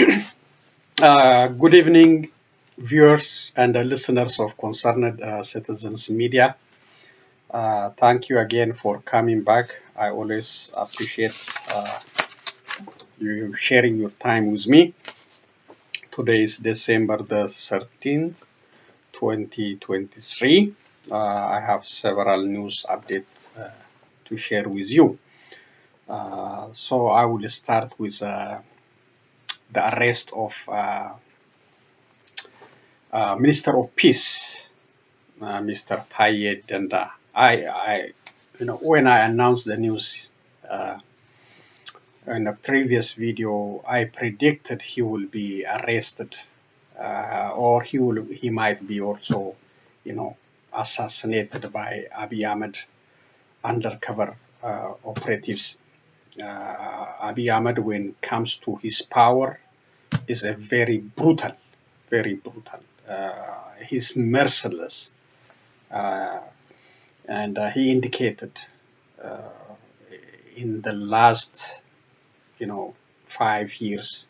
Good evening, viewers and listeners of Concerned Citizens Media. Thank you again for coming back. I always appreciate you sharing your time with me. Today is December the 13th, 2023. I have several news updates to share with you. So I will start with the arrest of Minister of Peace, Mr. Taye Denda. When I announced the news in a previous video, I predicted he will be arrested, or he might be also, assassinated by Abiy Ahmed undercover operatives. Abiy Ahmed, when it comes to his power, is a very brutal. He's merciless, and he indicated in the last, 5 years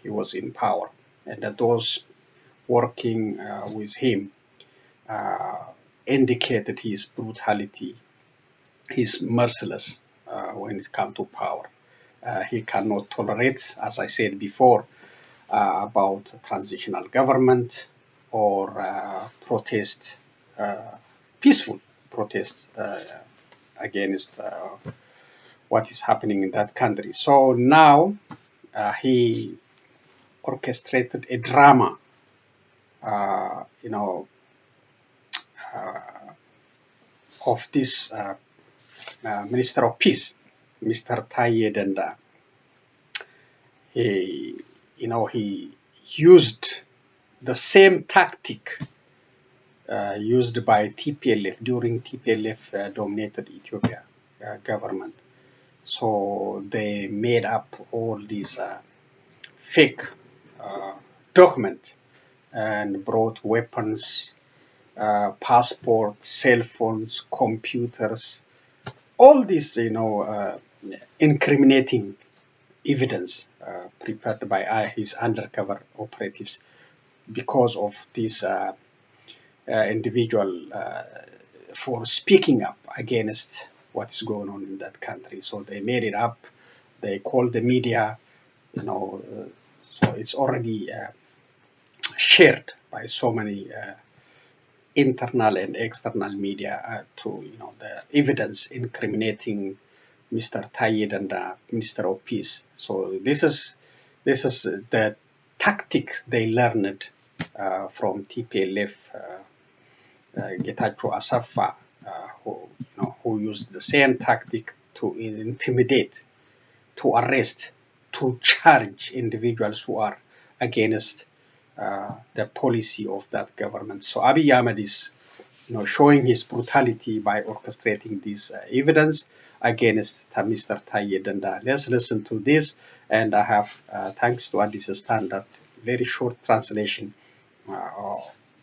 he was in power, and those working with him indicated his brutality. He's merciless when it comes to power. He cannot tolerate, as I said before, about transitional government or protest, peaceful protest against what is happening in that country. So now he orchestrated a drama, of this Minister of Peace, Mr. Taye Denda. He used the same tactic used by TPLF during TPLF dominated Ethiopia government. So they made up all these fake documents and brought weapons, passport, cell phones, computers, all these, incriminating evidence prepared by his undercover operatives because of this individual for speaking up against what's going on in that country. So they made it up. They called the media, so it's already shared by so many internal and external media to, the evidence incriminating Mr. Taye Denda, Minister of Peace. So this is the tactic they learned from TPLF, Getachew Asafa, who used the same tactic to intimidate, to arrest, to charge individuals who are against the policy of that government. So Abiy Ahmed is, showing his brutality by orchestrating this evidence against Mr. Taye Denda. Let's listen to this, and I have, thanks to Addis Standard, very short translation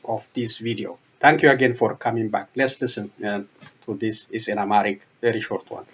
of this video. Thank you again for coming back. Let's listen to this. It's in Amharic, very short one.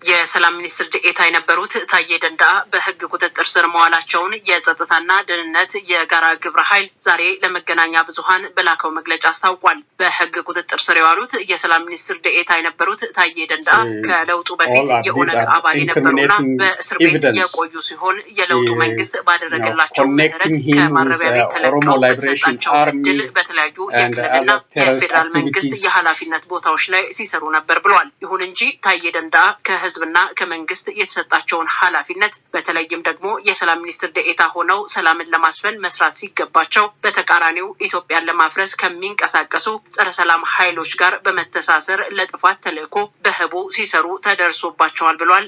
የሰላም ሚኒስትር ዴኤታ የነበሩት ታዬ ደንዳ በህግ ቁጥጥር ስር መዋላቸውን የጸጥታና ደህንነት የጋራ ግብረ ኃይል ዛሬ ለመገናኛ ብዙሃን በላከው መግለጫ አስታውቋል። በህግ ቁጥጥር ስር የዋሉት የሰላም ሚኒስትር ዴኤታ የነበሩት ታዬ ደንዳ ከለውጡ በፊት የኦነግ አባል የነበሩና በእስር ቤት የቆዩ ሲሆን የለውጡ መንግስት ባደረገላቸው ምህረት ከማረሚያ ቤት ተለቀው በተሰጣቸው እድል በተለያዩ የክልልና የፌዴራል መንግስት የኃላፊነት ቦታዎች ላይ ሲሰሩ ነበር ብለዋል። ይሁን እንጂ ታዬ ደንዳ ከህዝብና ከመንግስት የተሰጣቸውን ኃላፊነት በተለይም ደግሞ የሰላም ሚኒስትር ዴኤታ ሆነው ሰላምን ለማስፈን መስራት ሲገባቸው በተቃራኒው ኢትዮጵያን ለማፍረስ ከሚንቀሳቀሱ ጸረ ሰላም ኃይሎች ጋር በመተሳሰር ለጥፋት ተልዕኮ በህቡ ሲሰሩ ተደርሶባቸዋል ብሏል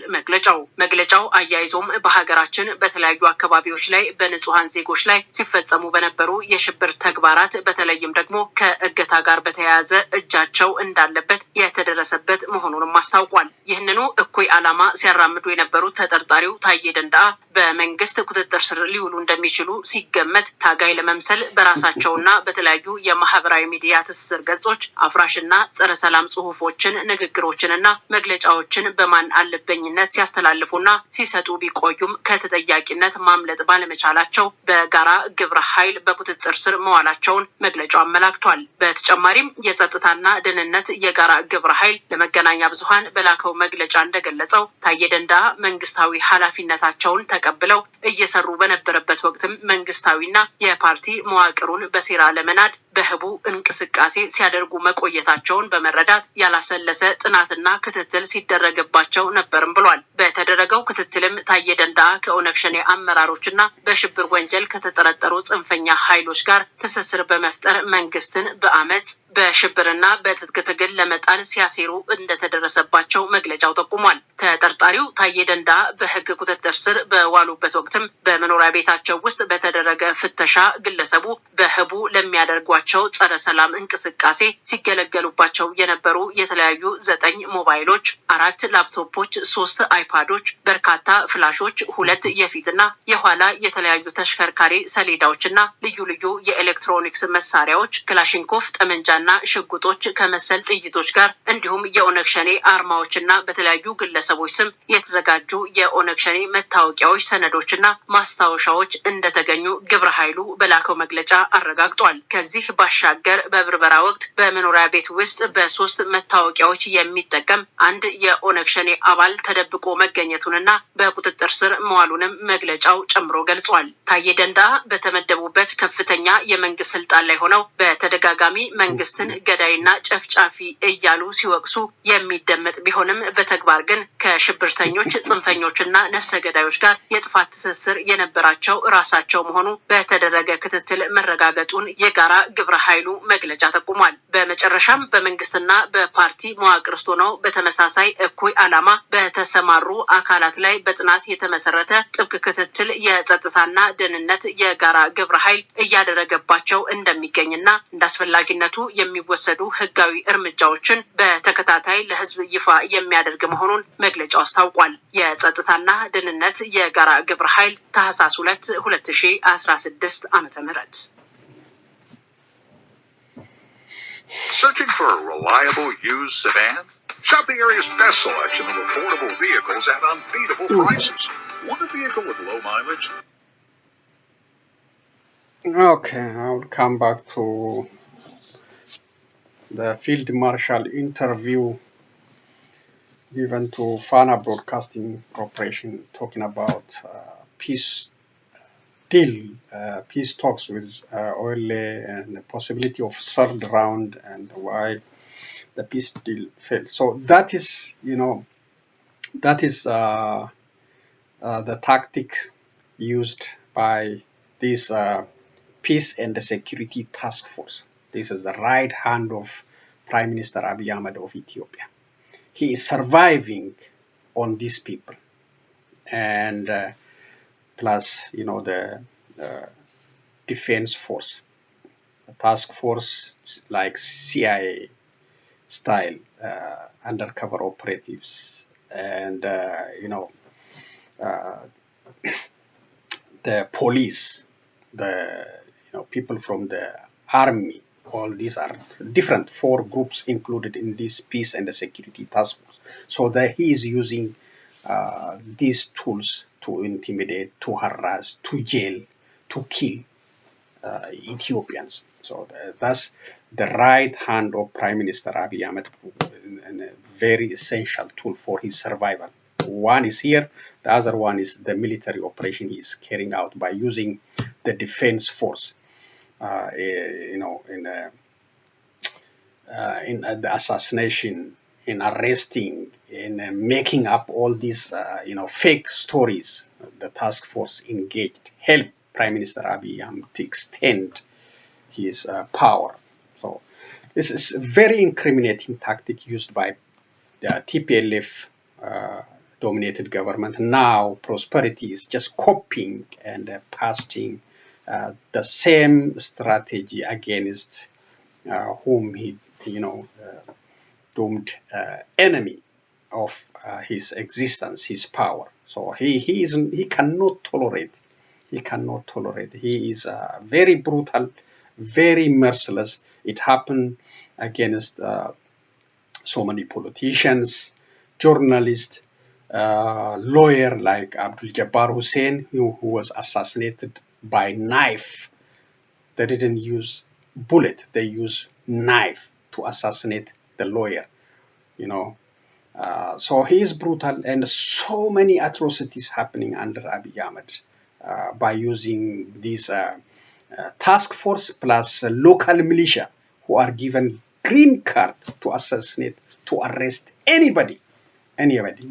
መግለጫው አያይዞም በሀገራችን በተለያዩ አካባቢዎች ላይ በንጹሃን ዜጎች ላይ ሲፈጸሙ በነበሩ የሽብር ተግባራት በተለይም ደግሞ ከእገታ ጋር በተያያዘ እጃቸው እንዳለበት የተደረሰበት መሆኑንም አስታውቋል። ይህንኑ እኩይ ዓላማ ሲያራምዱ የነበሩት ተጠርጣሪው ታዬ ደንደአ በመንግስት ቁጥጥር ስር ሊውሉ እንደሚችሉ ሲገመት ታጋይ ለመምሰል በራሳቸውና በተለያዩ የማህበራዊ ሚዲያ ትስስር ገጾች አፍራሽና ጸረ ሰላም ጽሁፎችን፣ ንግግሮችንና መግለጫዎችን በማን አለበኝነት ሲያስተላልፉና ሲሰጡ ቢቆዩም ከተጠያቂነት ማምለጥ ባለመቻላቸው በጋራ ግብረ ኃይል በቁጥጥር ስር መዋላቸውን መግለጫው አመላክቷል። በተጨማሪም የጸጥታና ደህንነት የጋራ ግብረ ኃይል ለመገናኛ ብዙሃን በላከው መግለጫ እንደገለጸው ታዬ ደንደአ መንግስታዊ ኃላፊነታቸውን ተቀብለው እየሰሩ በነበረበት ወቅትም መንግስታዊና የፓርቲ መዋቅሩን በሴራ ለመናድ በህቡ እንቅስቃሴ ሲያደርጉ መቆየታቸውን በመረዳት ያላሰለሰ ጥናትና ክትትል ሲደረግባቸው ነበርም ብሏል። በተደረገው ክትትልም ታዬ ደንደአ ከኦነግ ሸኔ አመራሮችና በሽብር ወንጀል ከተጠረጠሩ ጽንፈኛ ኃይሎች ጋር ትስስር በመፍጠር መንግስትን በአመጽ በሽብርና በትጥቅ ትግል ለመጣል ሲያሴሩ እንደተደረሰባቸው መግለጫው ጠቁሟል። ተጠርጣሪው ታዬ ደንደአ በህግ ቁጥጥር ስር በዋሉበት ወቅትም በመኖሪያ ቤታቸው ውስጥ በተደረገ ፍተሻ ግለሰቡ በህቡ ለሚያደርጓቸው ጸረ ሰላም እንቅስቃሴ ሲገለገሉባቸው የነበሩ የተለያዩ 9 ሞባይሎች፣ 4 ላፕቶፖች፣ 3 አይፓዶች፣ በርካታ ፍላሾች፣ 2 የፊትና የኋላ የተለያዩ ተሽከርካሪ ሰሌዳዎችና ልዩ ልዩ የኤሌክትሮኒክስ መሳሪያዎች፣ ክላሽንኮቭ ጠመንጃና ሽጉጦች ከመሰል ጥይቶች ጋር እንዲሁም የኦነግ ሸኔ አርማዎችና በተለያዩ ግለሰቦች ስም የተዘጋጁ የኦነግ ሸኔ መታወቂያዎች፣ ሰነዶችና ማስታወሻዎች እንደተገኙ ግብረ ኃይሉ በላከው መግለጫ አረጋግጧል። ከዚህ ባሻገር በብርበራ ወቅት በመኖሪያ ቤት ውስጥ በ3 መታወቂያዎች የሚጠቀም አንድ የኦነግ ሸኔ አባል ተደብቆ መገኘቱንና በቁጥጥር ስር መዋሉንም መግለጫው ጨምሮ ገልጿል። ታዬ ደንደአ በተመደቡበት ከፍተኛ የመንግስት ስልጣን ላይ ሆነው በተደጋጋሚ መንግስትን ገዳይና ጨፍጫፊ እያሉ ሲወቅሱ የሚደመጥ ቢሆንም በተግባር ግን ከሽብርተኞች፣ ጽንፈኞችና ነፍሰ ገዳዮች ጋር የጥፋት ትስስር የነበራቸው ራሳቸው መሆኑ በተደረገ ክትትል መረጋገጡን የጋራ ግብረ ኃይሉ መግለጫ ጠቁሟል። በመጨረሻም በመንግስትና በፓርቲ መዋቅር ውስጥ ሆነው በተመሳሳይ እኩይ ዓላማ በተሰማሩ አካላት ላይ በጥናት የተመሰረተ ጥብቅ ክትትል የጸጥታና ደህንነት የጋራ ግብረ ኃይል እያደረገባቸው እንደሚገኝና እንዳስፈላጊነቱ የሚወሰዱ ህጋዊ እርምጃዎችን በተከታታይ ለህዝብ ይፋ የሚያደርግ መሆኑን መግለጫው አስታውቋል። የጸጥታና ደህንነት የጋራ ግብረ ኃይል ታህሳስ 2 2016 ዓ.ም። Searching for a reliable used sedan? Shop the area's best selection of affordable vehicles at unbeatable prices. Want a vehicle with low mileage? Okay, I will come back to the Field Marshal interview given to Fana Broadcasting Corporation talking about peace deal, peace talks with OLA and the possibility of third round and why the peace deal failed. So that is, the tactic used by this Peace and Security Task Force. This is the right hand of Prime Minister Abiy Ahmed of Ethiopia. He is surviving on these people, and plus, the defense force, the task force like CIA style, undercover operatives, and the police, the people from the army. All these are different 4 groups included in this Peace and Security Task Force. So that he is using these tools to intimidate, to harass, to jail, to kill Ethiopians. So that's the right hand of Prime Minister Abiy Ahmed, and a very essential tool for his survival. One is here, the other one is the military operation he is carrying out by using the defense force in the assassination, in arresting, in making up all these fake stories. The task force engaged, helped Prime Minister Abiy Ahmed to extend his power. So this is a very incriminating tactic used by the TPLF dominated government. Now Prosperity is just copying and pasting the same strategy against whom he doomed enemy. of his existence, his power. So he cannot tolerate. He cannot tolerate. He is very brutal, very merciless. It happened against so many politicians, journalists, lawyer like Abdul Jabbar Hussein, who was assassinated by knife. They didn't use bullet; they used knife to assassinate the lawyer. You know, so he is brutal, and so many atrocities happening under Abiy Ahmed by using these task force plus local militia who are given green card to assassinate, to arrest anybody,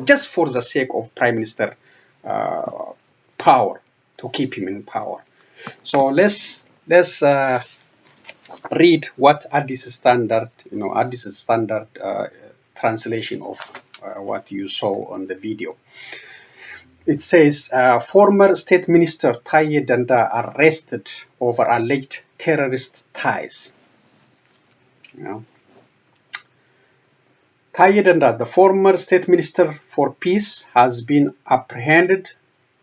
just for the sake of Prime Minister power, to keep him in power. So let's read what Addis Standard, Addis Standard translation of what you saw on the video. It says, former State Minister Taye Danda arrested over alleged terrorist ties. Taye Danda, the former State Minister for Peace, has been apprehended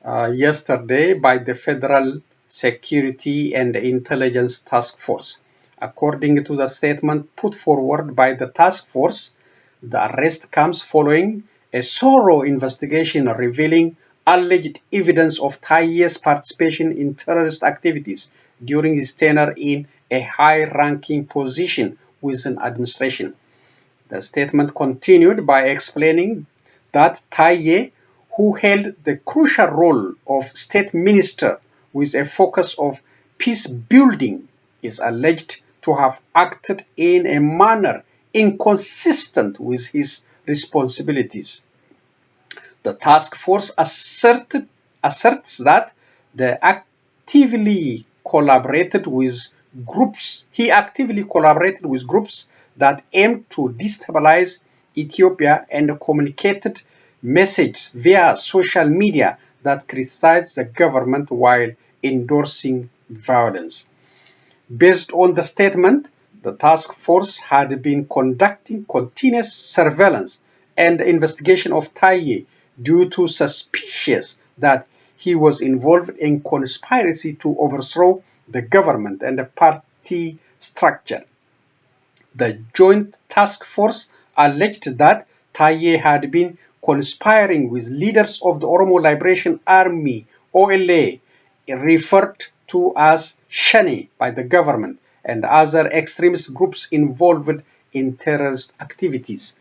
yesterday by the Federal Security and Intelligence Task Force. According to the statement put forward by the task force, the arrest comes following a thorough investigation revealing alleged evidence of Taye's participation in terrorist activities during his tenure in a high-ranking position within administration. The statement continued by explaining that Taye, who held the crucial role of state minister with a focus of peace building, is alleged to have acted in a manner inconsistent with his responsibilities. The task force asserts that he actively collaborated with groups that aimed to destabilize Ethiopia and communicated messages via social media that criticized the government while endorsing violence. Based on the statement, the task force had been conducting continuous surveillance and investigation of Taye due to suspicions that he was involved in conspiracy to overthrow the government and the party structure. The Joint Task Force alleged that Taye had been conspiring with leaders of the Oromo Liberation Army, OLA, referred to as Shani by the government, and other extremist groups involved in terrorist activities.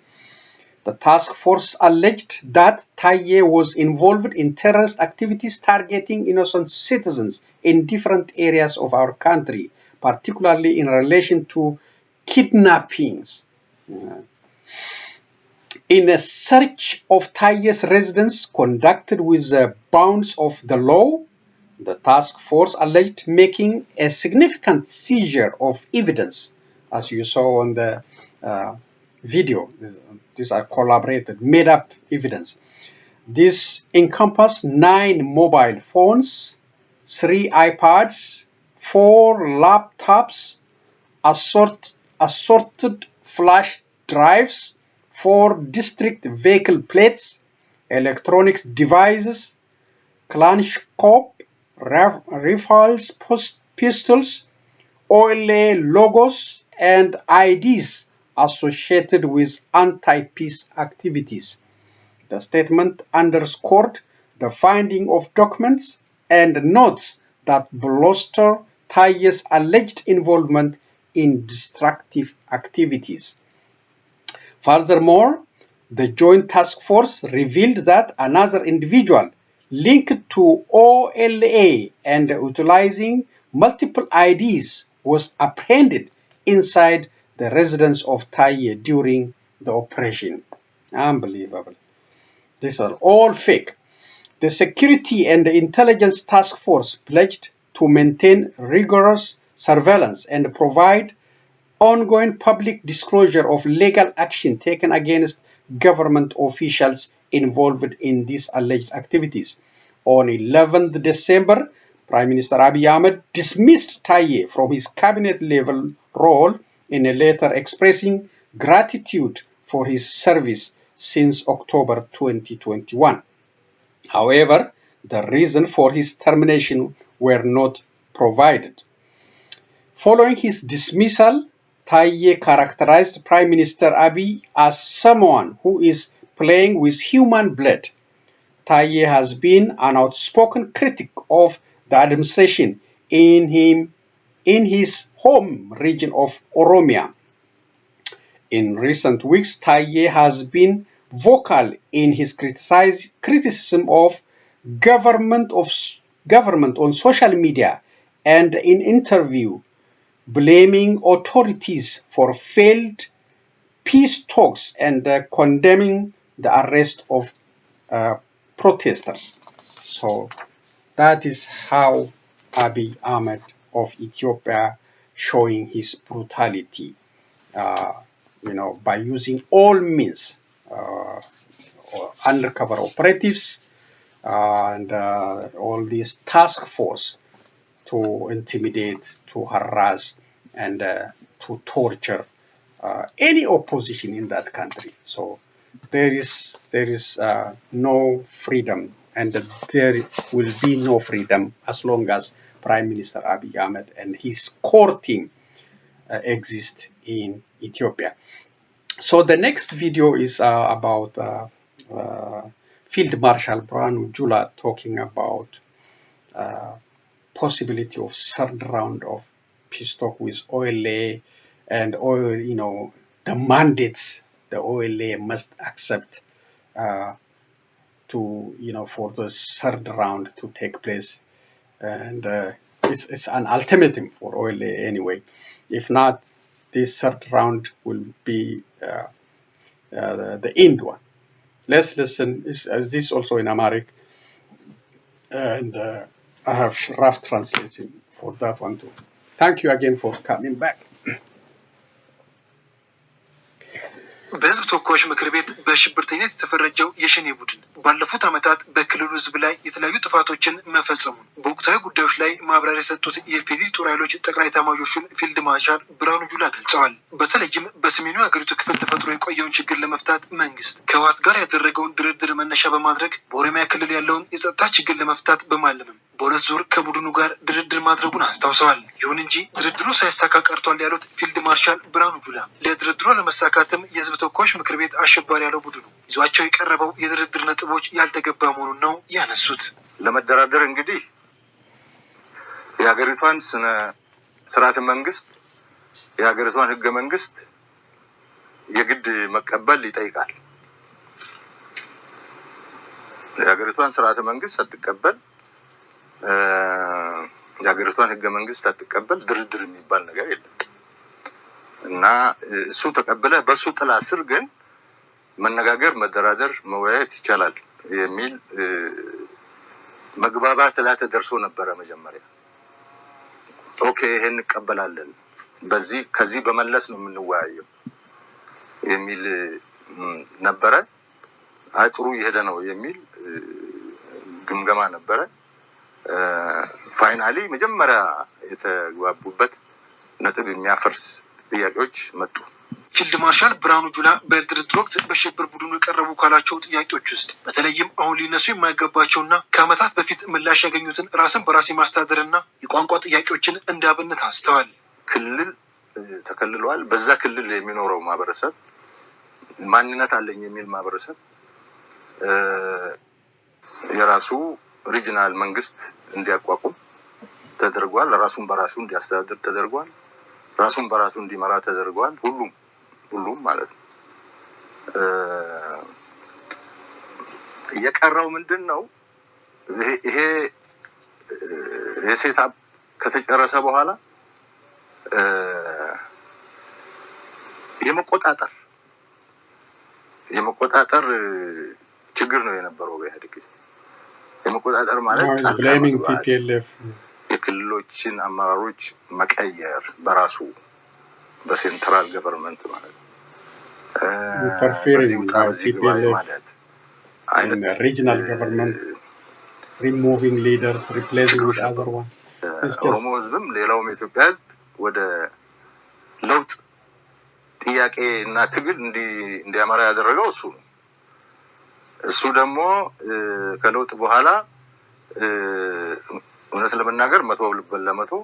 The task force alleged that Taye was involved in terrorist activities targeting innocent citizens in different areas of our country, particularly in relation to kidnappings. In a search of Taye's residence conducted with the bounds of the law, the task force alleged making a significant seizure of evidence, as you saw on the video. These are collaborated, made-up evidence. This encompassed 9 mobile phones, 3 iPads, 4 laptops, assorted flash drives, 4 district vehicle plates, electronics devices, Kalashnikov rifles, pistols, OLA logos, and IDs associated with anti-peace activities. The statement underscored the finding of documents and notes that bolster Taye's alleged involvement in destructive activities. Furthermore, the Joint Task Force revealed that another individual linked to OLA and utilizing multiple IDs was apprehended inside the residence of Taye during the operation. Unbelievable. These are all fake. The Security and Intelligence Task Force pledged to maintain rigorous surveillance and provide ongoing public disclosure of legal action taken against government officials involved in these alleged activities. On 11th December, Prime Minister Abiy Ahmed dismissed Taye from his cabinet-level role in a letter expressing gratitude for his service, since October 2021. However, the reason for his termination were not provided. Following his dismissal, Taye characterized Prime Minister Abiy as someone who is playing with human blood. Taye has been an outspoken critic of the administration in his home region of Oromia. In recent weeks, Taye has been vocal in his criticism of government on social media and in interview, blaming authorities for failed peace talks and condemning the arrest of protesters. So that is how Abiy Ahmed of Ethiopia showing his brutality, by using all means, undercover operatives and all these task force to intimidate, to harass, and to torture any opposition in that country. So there is no freedom, and there will be no freedom as long as Prime Minister Abiy Ahmed and his core team exist in Ethiopia. So the next video is about Field Marshal Berhanu Jula talking about possibility of third round of peace talk with OLA and oil, the mandates the OLA must accept for the third round to take place. And it's an ultimatum for OLA anyway. If not, this third round will be the end one. Let's listen. This also in Amharic, and I have rough translation for that one too. Thank you again for coming back. በህዝብ ተወካዮች ምክር ቤት በሽብርተኝነት የተፈረጀው የሸኔ ቡድን ባለፉት ዓመታት በክልሉ ህዝብ ላይ የተለያዩ ጥፋቶችን መፈጸሙን በወቅታዊ ጉዳዮች ላይ ማብራሪያ የሰጡት የፌዴራል ጦር ኃይሎች ጠቅላይ ኤታማዦር ሹም ፊልድ ማርሻል ብርሃኑ ጁላ ገልጸዋል። በተለይም በሰሜኑ የሀገሪቱ ክፍል ተፈጥሮ የቆየውን ችግር ለመፍታት መንግስት ከህወሓት ጋር ያደረገውን ድርድር መነሻ በማድረግ በኦሮሚያ ክልል ያለውን የጸጥታ ችግር ለመፍታት በማለምም በሁለት ዙር ከቡድኑ ጋር ድርድር ማድረጉን አስታውሰዋል። ይሁን እንጂ ድርድሩ ሳይሳካ ቀርቷል ያሉት ፊልድ ማርሻል ብርሃኑ ጁላ ለድርድሩ ለመሳካትም የህዝብ ተወካዮች ምክር ቤት አሸባሪ ያለው ቡድኑ ይዟቸው የቀረበው የድርድር ነጥቦች ያልተገባ መሆኑን ነው ያነሱት። ለመደራደር እንግዲህ የሀገሪቷን ስርዓተ መንግስት የሀገሪቷን ህገ መንግስት የግድ መቀበል ይጠይቃል። የሀገሪቷን ስርዓተ መንግስት ሳትቀበል የሀገሪቷን ህገ መንግስት ሳትቀበል ድርድር የሚባል ነገር የለም እና እሱ ተቀበለ በሱ ጥላ ስር ግን መነጋገር መደራደር መወያየት ይቻላል የሚል መግባባት ላይ ተደርሶ ነበር መጀመሪያ። ኦኬ ይሄን እንቀበላለን ከዚህ በመለስ ነው የምንወያየው የሚል ነበረ። አጥሩ ይሄደ ነው የሚል ግምገማ ነበረ። ፋይናሊ መጀመሪያ የተግባቡበት ነጥብ የሚያፈርስ ጥያቄዎች መጡ። ፊልድ ማርሻል ብርሃኑ ጁላ በድርድር ወቅት በሽብር ቡድኑ የቀረቡ ካላቸው ጥያቄዎች ውስጥ በተለይም አሁን ሊነሱ የማይገባቸውና ከዓመታት በፊት ምላሽ ያገኙትን ራስን በራስ ማስተዳደርና የቋንቋ ጥያቄዎችን እንዳብነት አንስተዋል። ክልል ተከልሏል። በዛ ክልል የሚኖረው ማህበረሰብ ማንነት አለኝ የሚል ማህበረሰብ የራሱ ሪጂናል መንግስት እንዲያቋቁም ተደርጓል። ራሱን በራሱ እንዲያስተዳድር ተደርጓል። ራሱን በራሱ እንዲመራ ተደርጓል። ሁሉም ማለት ነው። የቀረው ምንድነው? ይሄ የሴታፕ ከተጨረሰ በኋላ የመቆጣጠር ችግር ነው የነበረው በኢህአዴግ ጊዜ። የመቆጣጠር ማለት blaming TPLF የክልሎችን አመራሮች መቀየር በራሱ በሴንትራል ገቨርንመንት ማለት interfering by TPLF in the regional government, removing leaders, replacing with other one. ኦሮሞ ህዝብም ሌላውም የኢትዮጵያ ህዝብ ወደ ለውጥ ጥያቄና ትግል እንዲያመራ ያደረገው እሱ ነው። እሱ ደግሞ ከለውጥ በኋላ እውነት ለመናገር 100%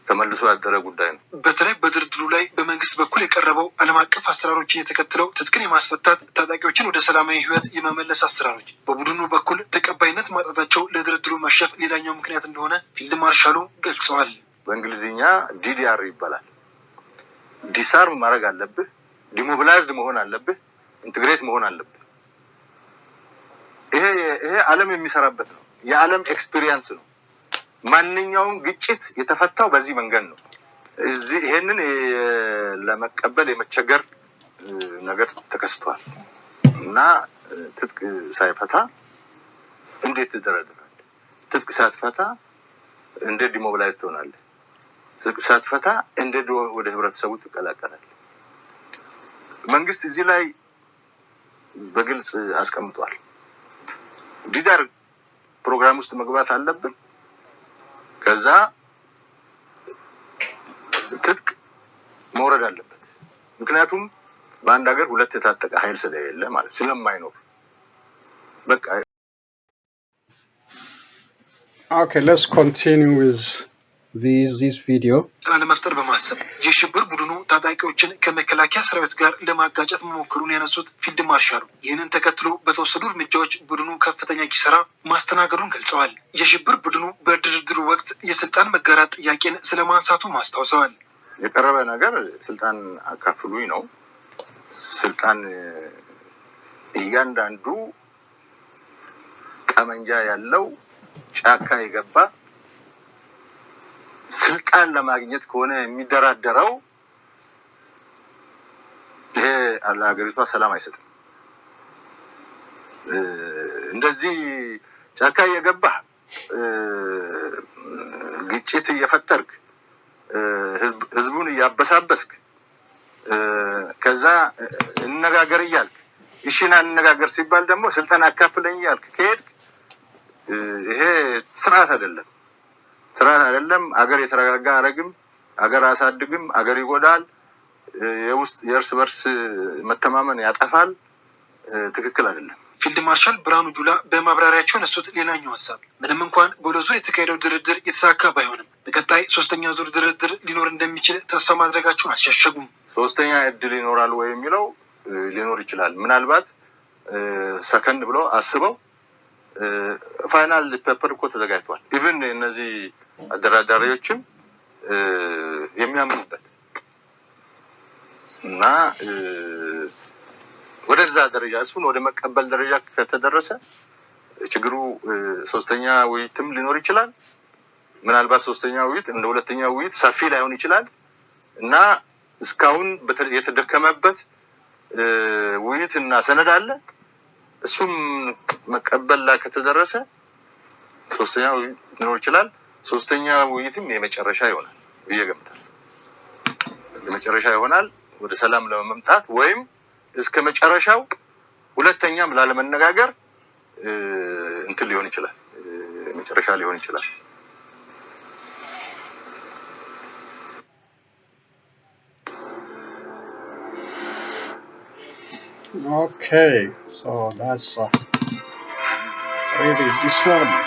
ተመልሶ ያደረ ጉዳይ ነው። በተለይ በድርድሩ ላይ በመንግስት በኩል የቀረበው ዓለም አቀፍ አሰራሮችን የተከተለው ትጥቅን የማስፈታት ታጣቂዎችን ወደ ሰላማዊ ህይወት የመመለስ አሰራሮች በቡድኑ በኩል ተቀባይነት ማጣታቸው ለድርድሩ መሸፍ ሌላኛው ምክንያት እንደሆነ ፊልድ ማርሻሉ ገልጸዋል። በእንግሊዝኛ DDR ይባላል። ዲሳርም ማድረግ አለብህ፣ ዲሞቢላይዝድ መሆን አለብህ፣ ኢንተግሬት መሆን አለብህ። ይሄ ዓለም የሚሰራበት ነው። የዓለም ኤክስፒሪየንስ ነው። ማንኛውም ግጭት የተፈታው በዚህ መንገድ ነው። እዚህ ይሄንን ለመቀበል የመቸገር ነገር ተከስቷል እና ትጥቅ ሳይፈታ እንዴት ትደረድራለህ? ትጥቅ ሳትፈታ እንዴት ዲሞቢላይዝ ትሆናለህ? ትጥቅ ሳትፈታ እንዴት ወደ ህብረተሰቡ ትቀላቀላለህ? መንግስት እዚህ ላይ በግልጽ አስቀምጧል። ዲዳር ፕሮግራም ውስጥ መግባት አለብን። ከዛ ትጥቅ መውረድ አለበት። ምክንያቱም በአንድ ሀገር ሁለት የታጠቀ ኃይል ስለሌለ ማለት ስለማይኖር በቃ Okay, let's continue with this video. ለመፍጠር በማሰብ የሽብር ቡድኑ ታጣቂዎችን ከመከላከያ ሰራዊት ጋር ለማጋጨት መሞከሩን ያነሱት ፊልድ ማርሻሉ ይህንን ተከትሎ በተወሰዱ እርምጃዎች ቡድኑ ከፍተኛ ኪሳራ ማስተናገዱን ገልጸዋል። የሽብር ቡድኑ በድርድሩ ወቅት የስልጣን መጋራት ጥያቄን ስለማንሳቱ ማስታውሰዋል። የቀረበ ነገር ስልጣን አካፍሉኝ ነው። ስልጣን እያንዳንዱ ጠመንጃ ያለው ጫካ የገባ ስልጣን ለማግኘት ከሆነ የሚደራደረው ይሄ ለሀገሪቷ ሰላም አይሰጥም። እንደዚህ ጫካ የገባ ግጭት እየፈጠርክ ህዝቡን እያበሳበስክ ከዛ እንነጋገር እያልክ እሺና እንነጋገር ሲባል ደግሞ ስልጣን አካፍለኝ እያልክ ከሄድክ ይሄ ስርዓት አይደለም። አገር የተረጋጋ አረግም፣ አገር አሳድግም፣ አገር ይጎዳል፣ የውስጥ የእርስ በርስ መተማመን ያጠፋል። ትክክል አይደለም። ፊልድ ማርሻል ብርሃኑ ጁላ በማብራሪያቸው ያነሱት ሌላኛው ሀሳብ ምንም እንኳን በሁለት ዙር የተካሄደው ድርድር የተሳካ ባይሆንም በቀጣይ ሶስተኛ ዙር ድርድር ሊኖር እንደሚችል ተስፋ ማድረጋቸውን አልሸሸጉም። ሶስተኛ እድል ይኖራል ወይ የሚለው ሊኖር ይችላል። ምናልባት ሰከንድ ብለው አስበው ፋይናል ፔፐር እኮ ተዘጋጅቷል። ኢቭን እነዚህ አደራዳሪዎችም የሚያምኑበት እና ወደዛ ደረጃ እሱን ወደ መቀበል ደረጃ ከተደረሰ ችግሩ ሶስተኛ ውይይትም ሊኖር ይችላል። ምናልባት ሶስተኛ ውይይት እንደ ሁለተኛ ውይይት ሰፊ ላይሆን ይችላል እና እስካሁን የተደከመበት ውይይትና ሰነድ አለ። እሱም መቀበል ላይ ከተደረሰ ሶስተኛ ውይይት ሊኖር ይችላል። ሶስተኛ ውይይትም የመጨረሻ ይሆናል ብዬ ገምታለሁ። የመጨረሻ ይሆናል ወደ ሰላም ለመምጣት ወይም እስከ መጨረሻው ሁለተኛም ላለመነጋገር እንትን ሊሆን ይችላል። መጨረሻ ሊሆን ይችላል። Okay, so that's really disturbing.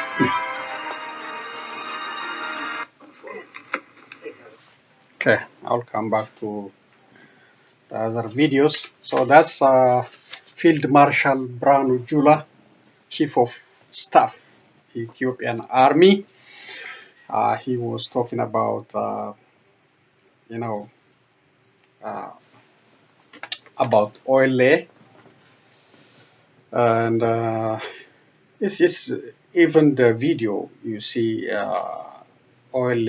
Okay, I'll come back to the other videos. So that's Field Marshal Berhanu Jula, Chief of Staff, Ethiopian Army. He was talking about, about oil, and this is even the video you see oil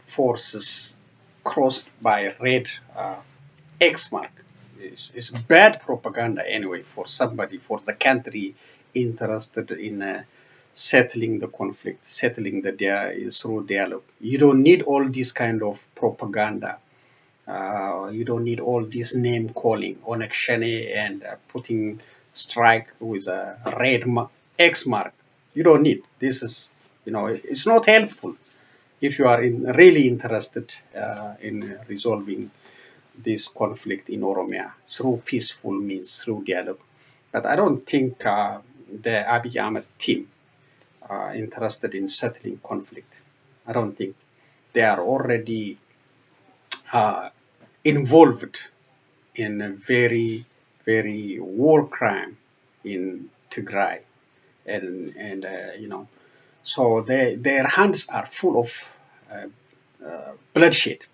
forces crossed by red X mark. It's bad propaganda anyway for somebody, for the country interested in settling the conflict, settling through dialogue. You don't need all this kind of propaganda. You don't need all this name calling on action and putting strike with a red X mark. You don't need. This is, it's not helpful if you are really interested in resolving this conflict in Oromia through peaceful means, through dialogue. But I don't think the Abiy Ahmed team interested in settling conflict. I don't think they are already involved in a very, very war crime in Tigray, and so their hands are full of bloodshed,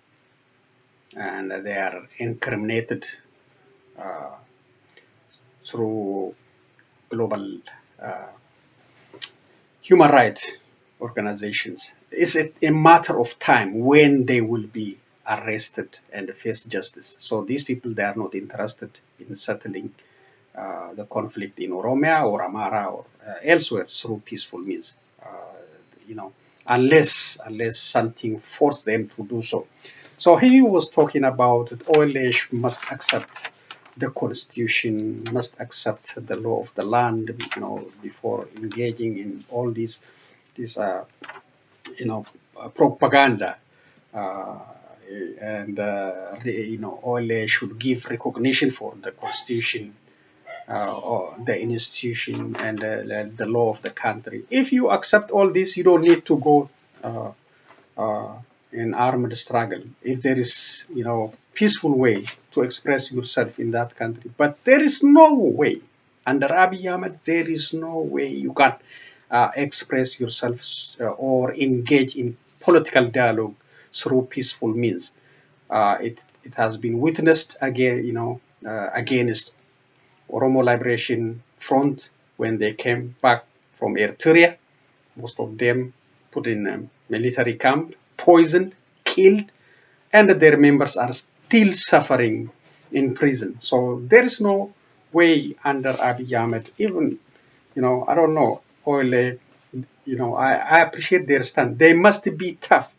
and they are incriminated uh, through global human rights organizations. It's a matter of time when they will be arrested and face justice. So these people, they are not interested in settling the conflict in Oromia or Amara or elsewhere through peaceful means. You know, unless something forced them to do so. So he was talking about that OLH must accept the constitution, must accept the law of the land, before engaging in all these propaganda. Uh, and OLH should give recognition for the constitution, or the institution, and the law of the country. If you accept all this, you don't need to go in armed struggle. If there is, peaceful way to express yourself in that country, but there is no way under Abiy Ahmed, there is no way you can express yourself or engage in political dialogue through peaceful means. It has been witnessed again, against Oromo Liberation Front when they came back from Eritrea. Most of them put in a military camp, poisoned, killed, and their members are still suffering in prison. So there is no way under Abiy Ahmed, even, I don't know, Oile, I appreciate their stand. They must be tough.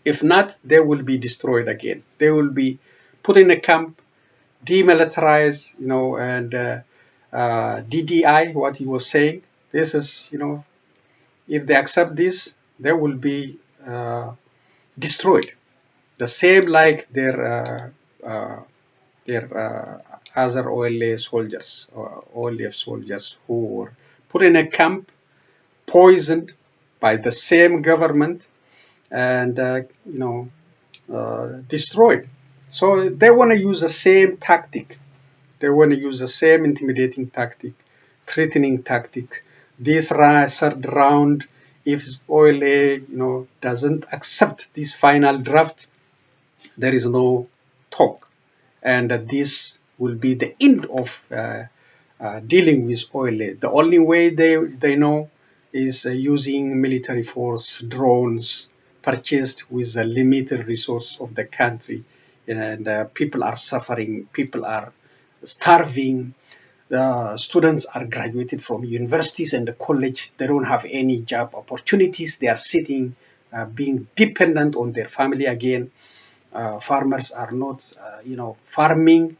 If not, they will be destroyed again. They will be put in a camp, demilitarized, and DDI, what he was saying. This is, if they accept this, they will be destroyed. The same like their other OLA soldiers or OLF soldiers who were put in a camp, poisoned by the same government, and destroyed. So they want to use the same tactic. They want to use the same intimidating tactic, threatening tactics. This third round, if OLA, doesn't accept this final draft, there is no talk, and this will be the end of dealing with OLA. The only way they know is using military force, drones, purchased with the limited resource of the country, and people are suffering, people are starving. Students are graduated from universities and the college. They don't have any job opportunities. They are sitting, being dependent on their family again. Farmers are not, farming.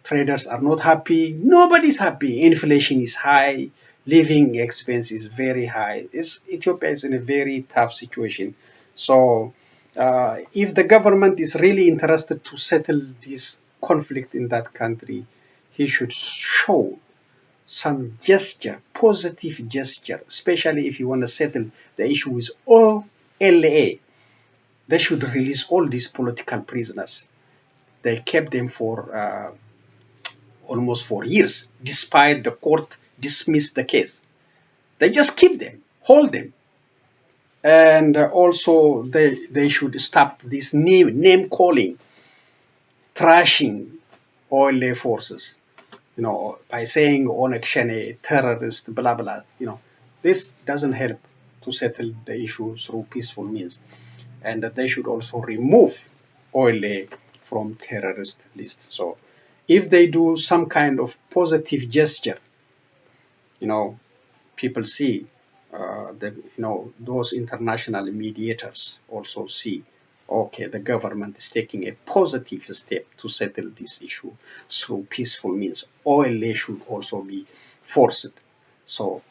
Traders are not happy. Nobody's happy. Inflation is high. Living expense is very high. Ethiopia is in a very tough situation. So if the government is really interested to settle this conflict in that country, he should show some gesture, positive gesture, especially if you want to settle the issue with OLA. They should release all these political prisoners. They kept them for almost 4 years, despite the court dismissed the case. They just keep them, hold them. And also they should stop this name calling, trashing OLA forces, by saying Onekshene, terrorist, blah, blah, this doesn't help to settle the issue through peaceful means. And they should also remove OLA from terrorist list. So if they do some kind of positive gesture, people see, those international mediators also see, okay, the government is taking a positive step to settle this issue through peaceful means. OLA should also be forced. So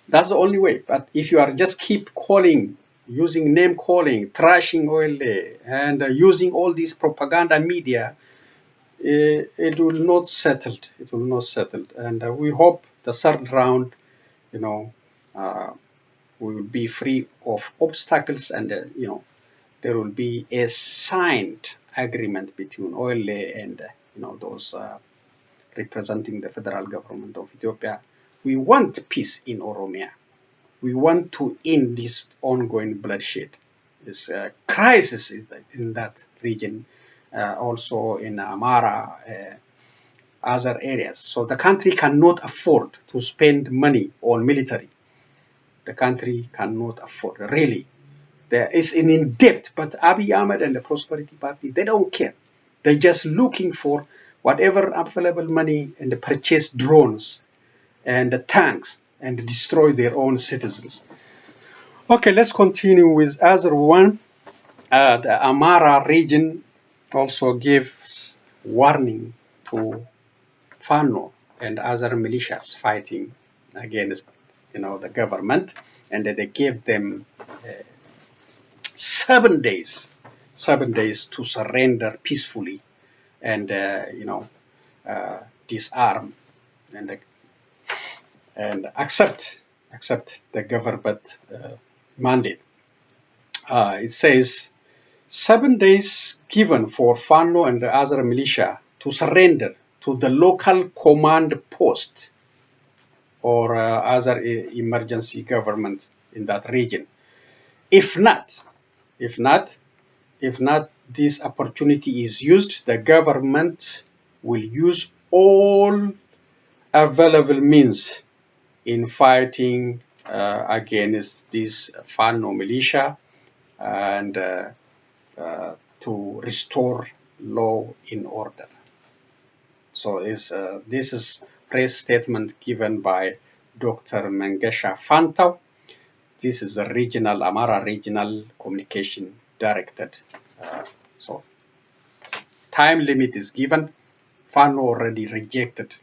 that's the only way. But if you are just keep calling, using name calling, trashing OLA, and using all these propaganda media, it will not settle. It will not settle, and we hope the third round, you know, we will be free of obstacles, and there will be a signed agreement between OLA and those representing the federal government of Ethiopia. We want peace in Oromia. We want to end this ongoing bloodshed. This crisis in that region, also in Amara, other areas. So the country cannot afford to spend money on military. The country cannot afford, really. There is an in debt, but Abiy Ahmed and the Prosperity Party, they don't care. They're just looking for whatever available money and purchase drones and the tanks and destroy their own citizens. Okay, let's continue with other one. The Amara region also gives warning to Fano and other militias fighting against the government, and that they gave them 7 days to surrender peacefully and disarm and accept the government mandate. It says 7 days given for Fano and the other militia to surrender to the local command post or other emergency government in that region. If not, this opportunity is used, the government will use all available means in fighting against this Fano militia and to restore law in order. So this is press statement given by Dr. Mengesha Fantau. This is the Amara Regional Communication Director. So time limit is given. Fano already rejected,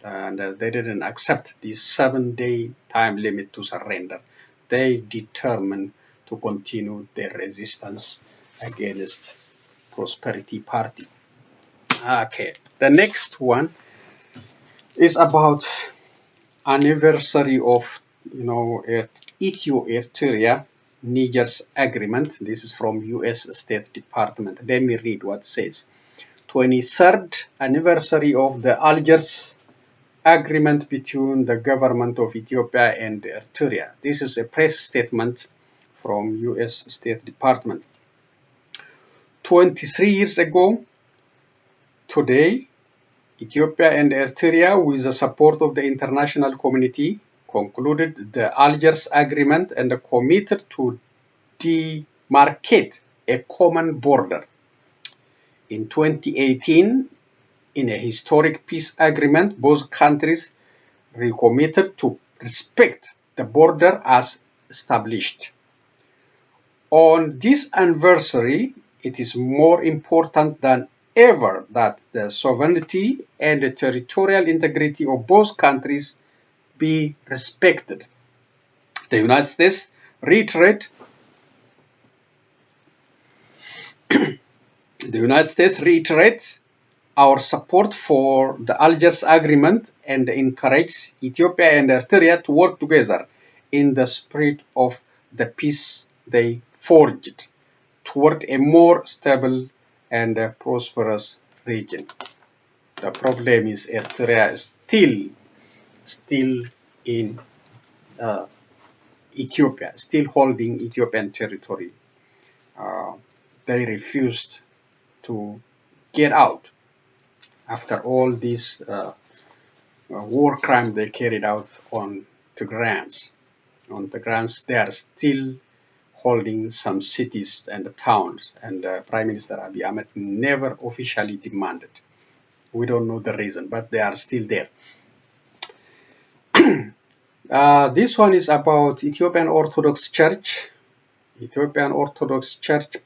and they didn't accept this 7-day time limit to surrender. They determined to continue their resistance against Prosperity Party. Okay, the next one is about anniversary of Ethiopia Niger's agreement. This is from U.S. State Department. Let me read what it says. 23rd anniversary of the Algiers agreement between the government of Ethiopia and Eritrea. This is a press statement from U.S. State Department. 23 years ago, today, Ethiopia and Eritrea, with the support of the international community, concluded the Algiers Agreement and committed to demarcate a common border. In 2018, in a historic peace agreement, both countries recommitted to respect the border as established. On this anniversary, it is more important than ever that the sovereignty and the territorial integrity of both countries be respected. The United States reiterates our support for the Algiers Agreement and encourages Ethiopia and Eritrea to work together in the spirit of the peace they forged toward a more stable and prosperous region. The problem is Eritrea is still in Ethiopia, still holding Ethiopian territory. They refused to get out after all these war crimes they carried out on Tigrayans. They are still holding some cities and towns, and Prime Minister Abiy Ahmed never officially demanded. We don't know the reason, but they are still there. This one is about Ethiopian Orthodox Church. Ethiopian Orthodox Church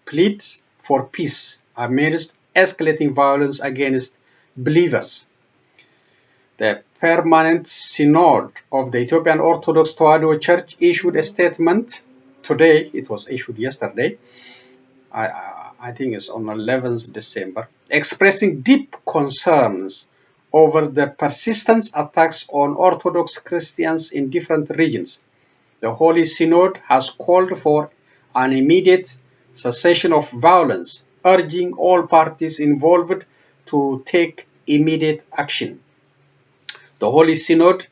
pleads for peace amidst escalating violence against believers. The Permanent Synod of the Ethiopian Orthodox Tewahedo Church issued a statement today. It was issued yesterday. I think it's on 11th December, expressing deep concerns over the persistent attacks on Orthodox Christians in different regions. The Holy Synod has called for an immediate cessation of violence, urging all parties involved to take immediate action. The Holy Synod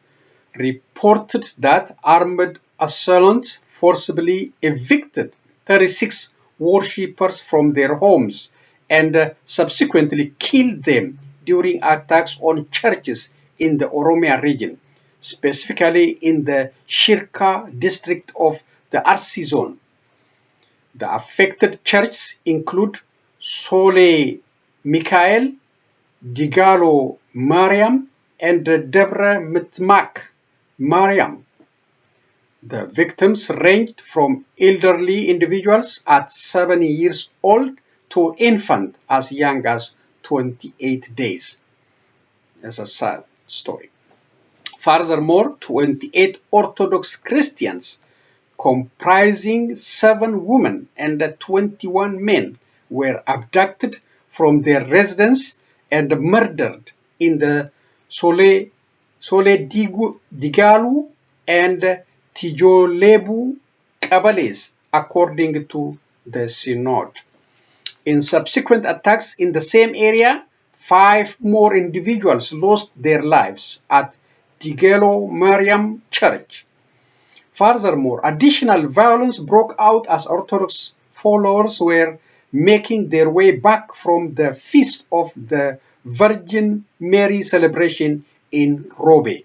reported that armed assailants forcibly evicted 36 worshippers from their homes and subsequently killed them during attacks on churches in the Oromia region, specifically in the Shirka district of the Arsi zone. The affected churches include Sole Mikael, Digalo Mariam, and Debre Mitmak Mariam. The victims ranged from elderly individuals at 7 years old to infants as young as 28 days. That's a sad story. Furthermore, 28 Orthodox Christians comprising 7 women and 21 men were abducted from their residence and murdered in the Sole Digalu and Tijolebu Kabales, according to the Synod. In subsequent attacks in the same area, 5 more individuals lost their lives at Tigelo Mariam Church. Furthermore, additional violence broke out as Orthodox followers were making their way back from the Feast of the Virgin Mary celebration in Robe.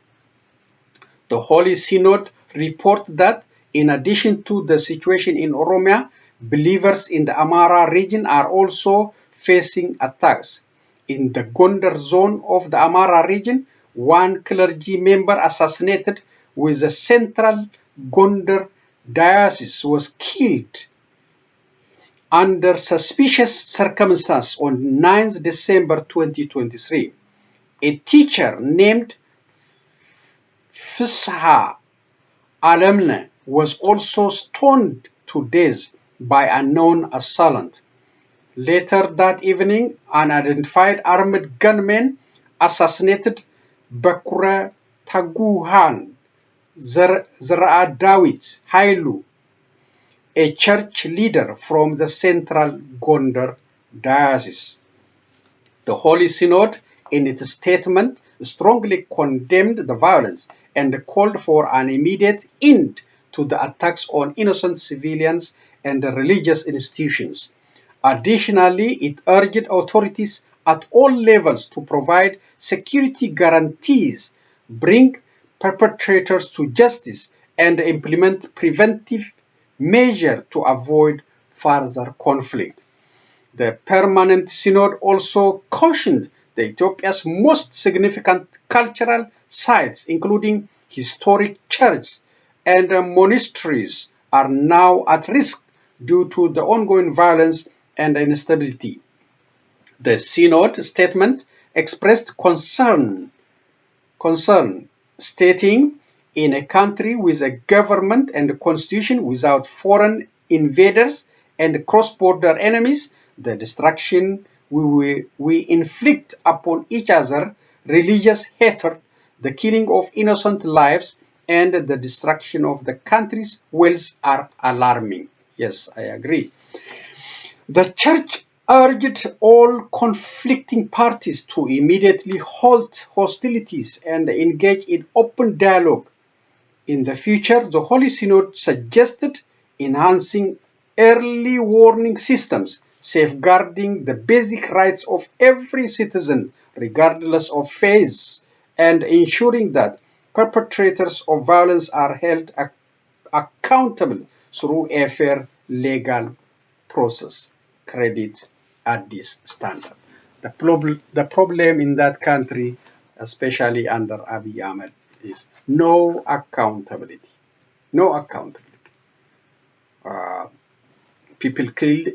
The Holy Synod reported that in addition to the situation in Oromia, believers in the Amara region are also facing attacks. In the Gondar zone of the Amara region, 1 clergy member assassinated with the central Gondar diocese was killed under suspicious circumstances on 9th December 2023. A teacher named Fisha Alamne was also stoned to death by a known assailant. Later that evening, unidentified armed gunmen assassinated Bakura Taguhan Zraadawit Hailu, a church leader from the central Gondar diocese. The Holy Synod, in its statement, strongly condemned the violence and called for an immediate end to the attacks on innocent civilians and religious institutions. Additionally, it urged authorities at all levels to provide security guarantees, bring perpetrators to justice, and implement preventive measures to avoid further conflict. The Permanent Synod also cautioned that Ethiopia's most significant cultural sites, including historic churches and monasteries, are now at risk due to the ongoing violence and instability. The Synod statement expressed concern, stating, in a country with a government and a constitution without foreign invaders and cross-border enemies, the destruction we inflict upon each other, religious hatred, the killing of innocent lives, and the destruction of the country's wealth are alarming. Yes, I agree. The Church urged all conflicting parties to immediately halt hostilities and engage in open dialogue. In the future, the Holy Synod suggested enhancing early warning systems, safeguarding the basic rights of every citizen, regardless of faith, and ensuring that perpetrators of violence are held accountable through a fair legal process. Credit at this standard. The problem in that country, especially under Abiy Ahmed, is no accountability. No accountability. People killed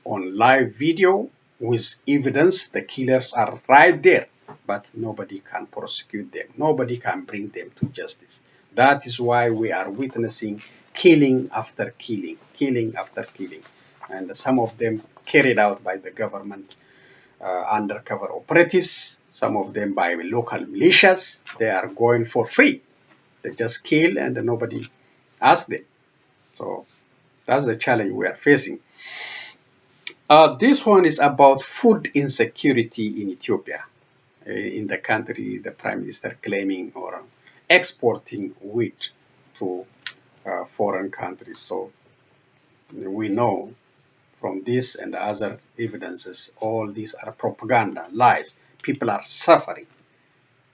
on live video with evidence. The killers are right there, but nobody can prosecute them. Nobody can bring them to justice. That is why we are witnessing killing after killing, killing after killing. and some of them carried out by the government undercover operatives, some of them by local militias. They are going for free. They just kill and nobody asks them. So that's the challenge we are facing. This one is about food insecurity in Ethiopia. In the country, the prime minister claiming or exporting wheat to foreign countries. So we know from this and other evidences, all these are propaganda, lies. People are suffering.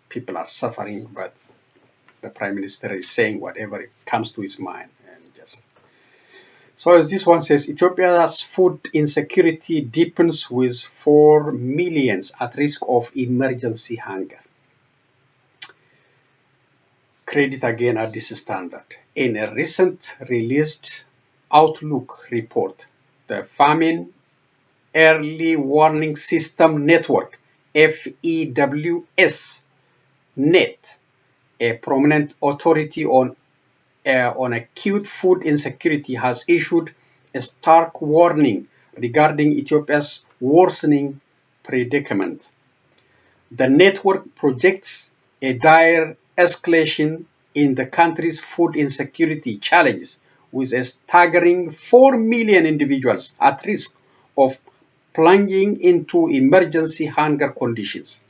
People are suffering, but the prime minister is saying whatever comes to his mind. So as this one says, Ethiopia's food insecurity deepens with 4 million at risk of emergency hunger. Credit again at this standard. In a recent released Outlook report, the Famine Early Warning System Network, FEWS Net, a prominent authority on acute food insecurity, has issued a stark warning regarding Ethiopia's worsening predicament. The network projects a dire escalation in the country's food insecurity challenges, with a staggering 4 million individuals at risk of plunging into emergency hunger conditions.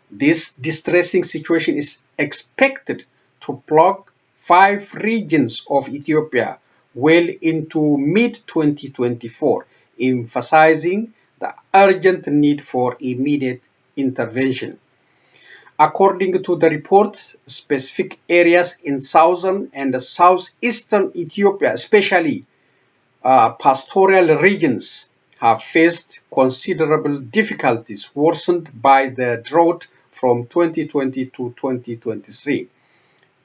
This distressing situation is expected to plague 5 regions of Ethiopia well into mid-2024, emphasizing the urgent need for immediate intervention. According to the report, specific areas in southern and southeastern Ethiopia, especially pastoral regions, have faced considerable difficulties worsened by the drought from 2020 to 2023.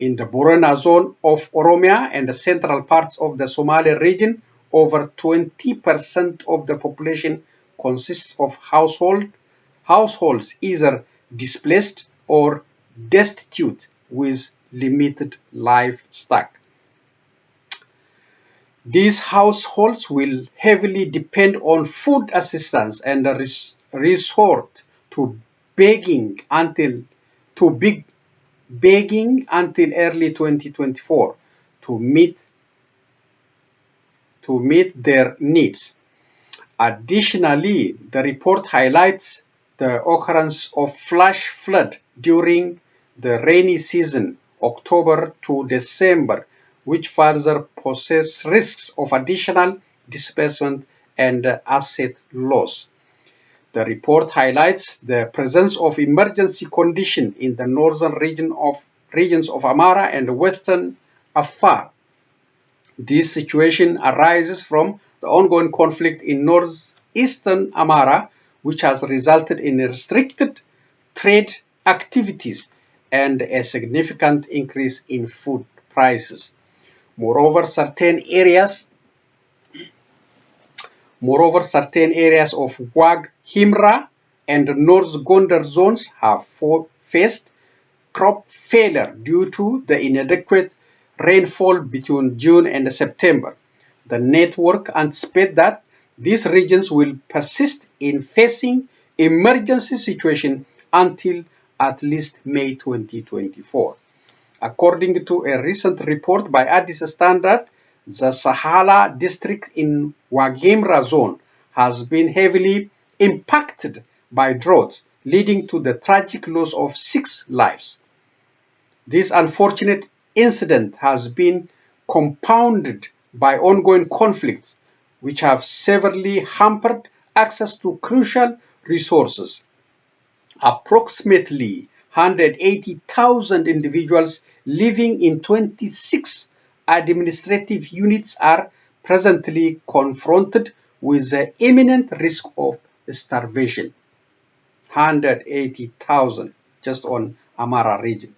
In the Borana zone of Oromia and the central parts of the Somali region, over 20% of the population consists of households either displaced or destitute with limited livestock. These households will heavily depend on food assistance and resort to begging until early 2024 to meet their needs. Additionally, the report highlights the occurrence of flash flood during the rainy season, October to December, which further poses risks of additional displacement and asset loss. The report highlights the presence of emergency condition in the northern regions of Amara and western Afar. This situation arises from the ongoing conflict in northeastern Amara, which has resulted in restricted trade activities and a significant increase in food prices. Moreover, certain areas of Wag Himra and North Gondar zones have faced crop failure due to the inadequate rainfall between June and September. The network anticipates that these regions will persist in facing emergency situation until at least May 2024. According to a recent report by Addis Standard, the Sahala district in Waghimra zone has been heavily impacted by droughts, leading to the tragic loss of 6 lives. This unfortunate incident has been compounded by ongoing conflicts, which have severely hampered access to crucial resources. Approximately 180,000 individuals living in 26 administrative units are presently confronted with the imminent risk of starvation. 180,000 just on Amara region.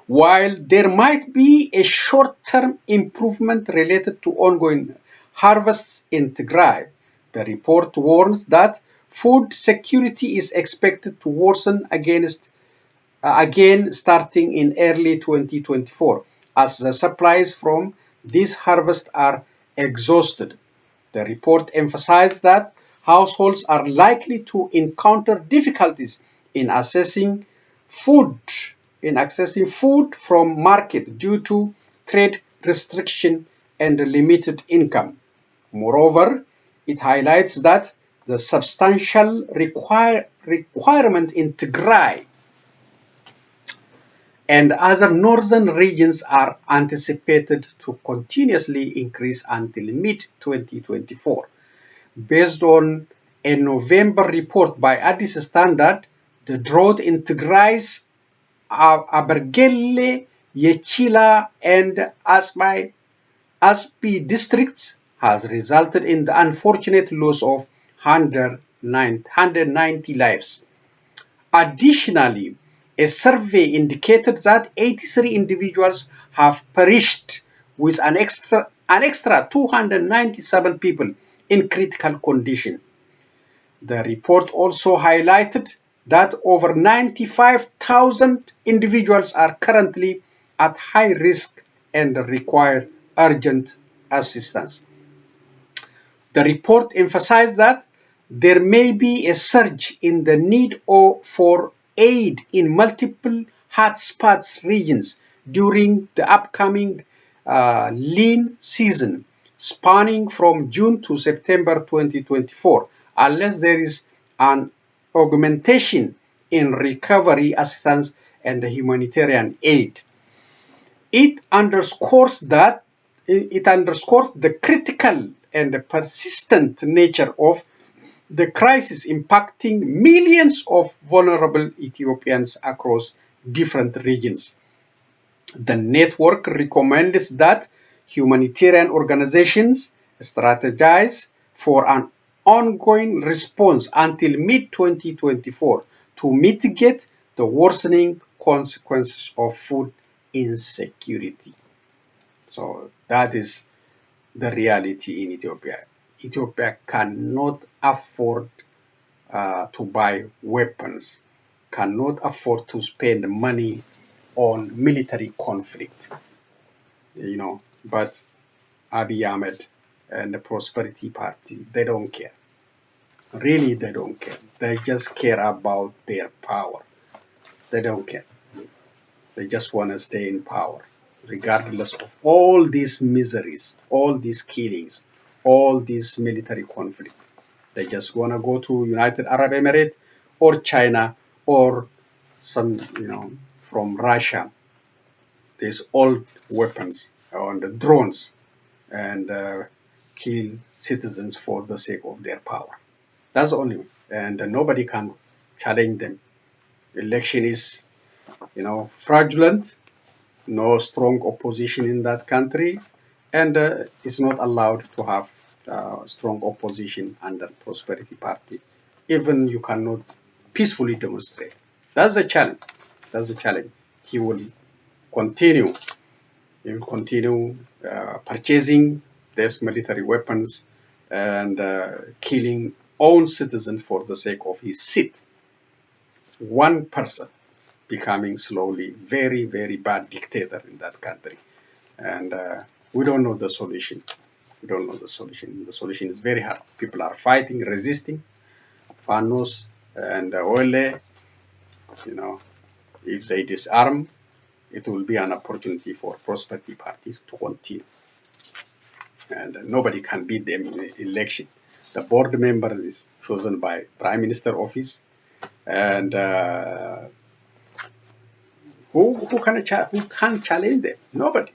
While there might be a short-term improvement related to ongoing harvests in Tigray, the report warns that food security is expected to worsen again starting in early 2024, as the supplies from this harvest are exhausted. The report emphasized that households are likely to encounter difficulties in accessing food from market due to trade restriction and limited income. Moreover, it highlights that the substantial requirement in Tigray and other northern regions are anticipated to continuously increase until mid-2024. Based on a November report by Addis Standard, the drought in Tigray's Abergele, Yechila, and Aspi districts has resulted in the unfortunate loss of 190 lives. Additionally, a survey indicated that 83 individuals have perished, with an extra 297 people in critical condition. The report also highlighted that over 95,000 individuals are currently at high risk and require urgent assistance. The report emphasized that there may be a surge in the need for aid in multiple hotspots regions during the upcoming lean season, spanning from June to September 2024, unless there is an augmentation in recovery assistance and humanitarian aid. It underscores the critical and persistent nature of the crisis, impacting millions of vulnerable Ethiopians across different regions. The network recommends that humanitarian organizations strategize for an ongoing response until mid-2024 to mitigate the worsening consequences of food insecurity. So that is the reality in Ethiopia. Ethiopia cannot afford to buy weapons, cannot afford to spend money on military conflict, but Abiy Ahmed and the Prosperity Party, they don't care. Really, they don't care. They just care about their power. They don't care. They just want to stay in power, regardless of all these miseries, all these killings, all this military conflict. They just want to go to United Arab Emirates or China or some, from Russia. These old weapons on the drones and kill citizens for the sake of their power. That's the only way. And nobody can challenge them. Election is, fraudulent, no strong opposition in that country, and it's not allowed to have strong opposition under Prosperity Party. Even you cannot peacefully demonstrate. That's the challenge. That's the challenge. He will continue. He will continue purchasing these military weapons and killing own citizens for the sake of his seat. One person becoming slowly very, very bad dictator in that country. And we don't know the solution. We don't know the solution. The solution is very hard. People are fighting, resisting. Fanos and Ole, if they disarm, it will be an opportunity for Prosperity parties to continue. And nobody can beat them in election. The board member is chosen by Prime Minister office. And who can challenge them? Nobody.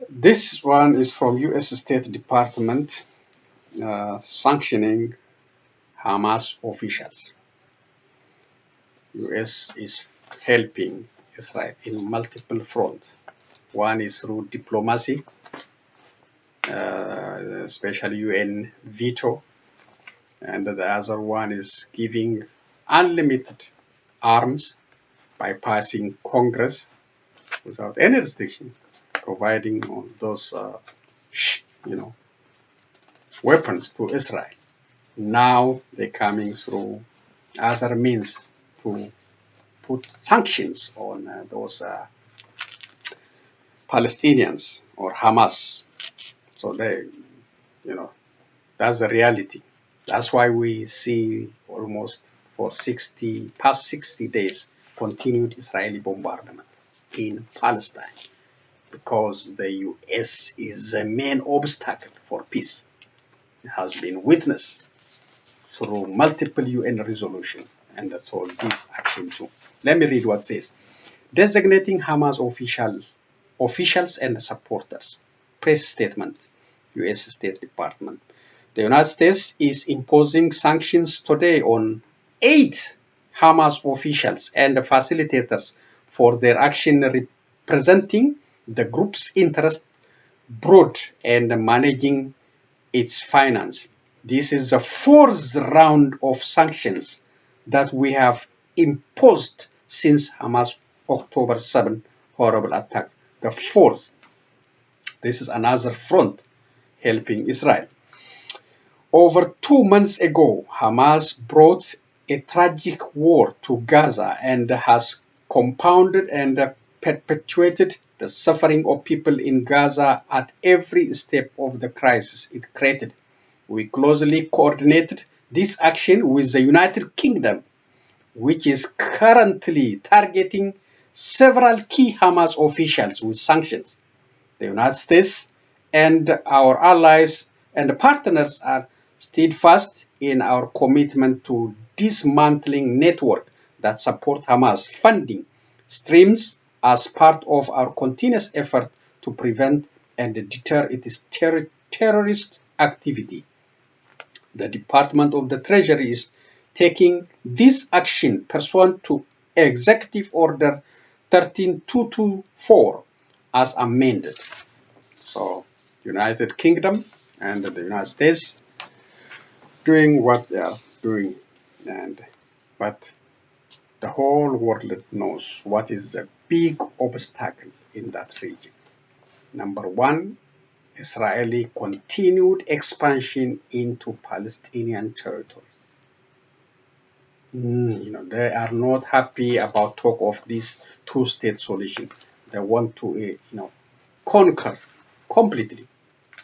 This one is from U.S. State Department sanctioning Hamas officials. U.S. is helping Israel in multiple fronts. One is through diplomacy, especially UN veto, and the other one is giving unlimited arms by passing Congress without any restriction, providing those weapons to Israel. Now they're coming through other means to put sanctions on those Palestinians or Hamas. So they, you know, that's the reality. That's why we see almost for past 60 days continued Israeli bombardment in Palestine, because the US is the main obstacle for peace. It has been witnessed through multiple UN resolutions, and that's all this action too. Let me read what it says. Designating Hamas officials and supporters. Press statement, US State Department. The United States is imposing sanctions today on 8 Hamas officials and facilitators for their action representing the group's interest abroad and managing its finance. This is the 4th round of sanctions that we have imposed since Hamas October 7 horrible attack. The 4th. This is another front helping Israel. Over 2 months ago, Hamas brought a tragic war to Gaza and has compounded and perpetuated the suffering of people in Gaza at every step of the crisis it created. We closely coordinated this action with the United Kingdom, which is currently targeting several key Hamas officials with sanctions. The United States and our allies and partners are steadfast in our commitment to dismantling networks that support Hamas funding streams as part of our continuous effort to prevent and deter its terrorist activity. The Department of the Treasury is taking this action pursuant to Executive Order 13224 as amended. So, United Kingdom and the United States doing what they are doing, but the whole world knows what is the big obstacle in that region. Number one, Israeli continued expansion into Palestinian territories. They are not happy about talk of this two-state solution. They want to, conquer completely.